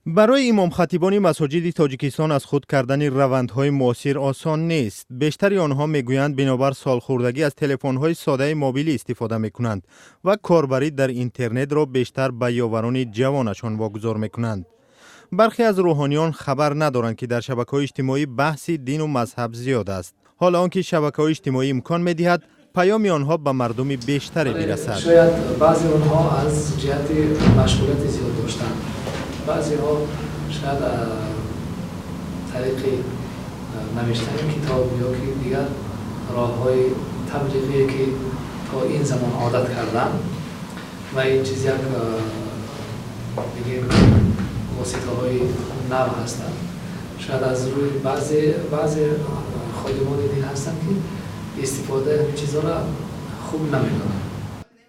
برای امام خطیبان مساجد تاجیکستان از خود کردن روندهای معاصر آسان نیست. بیشتر آنها میگویند بنابر سالخوردگی از تلفن‌های ساده موبیلی استفاده میکنند و کاربری در اینترنت را بیشتر به یاوران جوانشان واگذار میکنند. برخی از روحانیان خبر ندارند که در شبکه‌های اجتماعی بحث دین و مذهب زیاد است. حالا آنکه شبکه‌های اجتماعی امکان می‌دهد پیام آنها به مردم بیشتری برسد. شاید بعضی آنها از جهت مشغولیت زیاد داشتند. بعضی ها شاید طریق نوشتن کتاب یا که دیگر راه‌های تبلیغی که تا این زمان عادت کردن و این چیز یک بگیم واسطه‌های نو هستند. شاید از روی بعضی خادمان دین هستند که استفاده از این چیزها را خوب نمی‌دانند.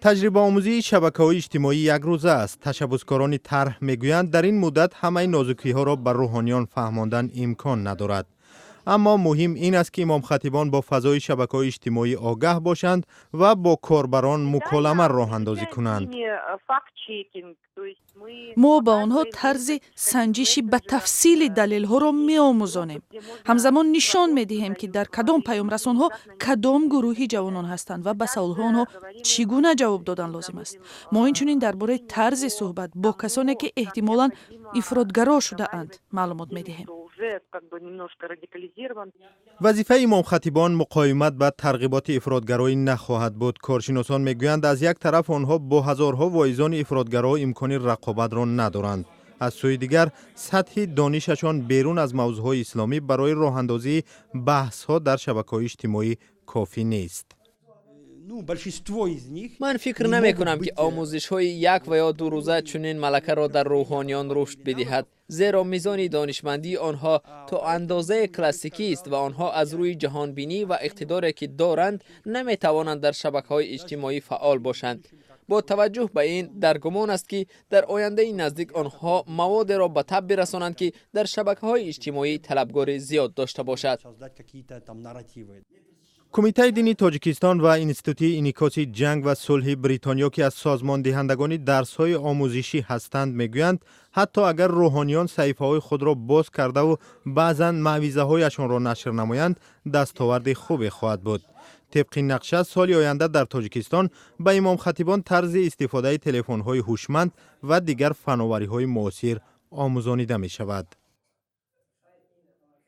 تجربه آموزی شبکه‌های اجتماعی یک روزه است. تشبثکاران طرح میگویند در این مدت همه نازکی‌ها را بر روحانیان فهماندن امکان ندارد. اما مهم این است که امام خطیبان با فضای شبکه‌های اجتماعی آگاه باشند و با کاربران مکالمه راه اندازی کنند. ما با آنها طرز سنجشی به تفصیل دلیل ها را می آموزانیم. همزمان نشان می دهیم که در کدام پیام رسان ها کدام گروهی جوانان هستند و به سوال ها آنها چگونه جواب دادن لازم است. ما اینچنین درباره طرز صحبت با کسانی که احتمالاً افراطگرا شده اند معلومات می دهیم. وظیفه امام خطیبان مقاومت به ترغیبات افراطگرایی نخواهد بود. کارشناسان میگویند از یک طرف آنها با هزارها واعظان افراطگرا امکان رقابت را ندارند. از سوی دیگر سطح دانششان بیرون از موضوعهای اسلامی برای راه اندازی بحث‌ها در شبکه‌های اجتماعی کافی نیست. من فکر نمی کنم که آموزش های یک و یا دو روزه چنین ملکه را در روحانیان رشد بدهد، زیرا میزان دانشمندی آنها تا اندازه کلاسیکی است و آنها از روی جهانبینی و اقتداری که دارند نمی توانند در شبکه‌های اجتماعی فعال باشند. با توجه به این در گمان است که در آینده نزدیک آنها مواد را به تب برسانند که در شبکه‌های اجتماعی طلبگار زیاد داشته باشد. کمیته دینی تاجیکستان و انستیتوت انعکاس جنگ و صلح بریتانیا که از سازمان دهندگان درس‌های آموزشی هستند میگویند حتی اگر روحانیان صحیفه‌های خود را باز کرده و بعضاً موعظه‌هایشان را نشر نمایند دستاورد خوبی خواهد بود. طبق نقشه سال آینده در تاجیکستان به امام خطیبان طرز استفاده تلفن‌های هوشمند و دیگر فناوری‌های معاصر آموزانیده می شود.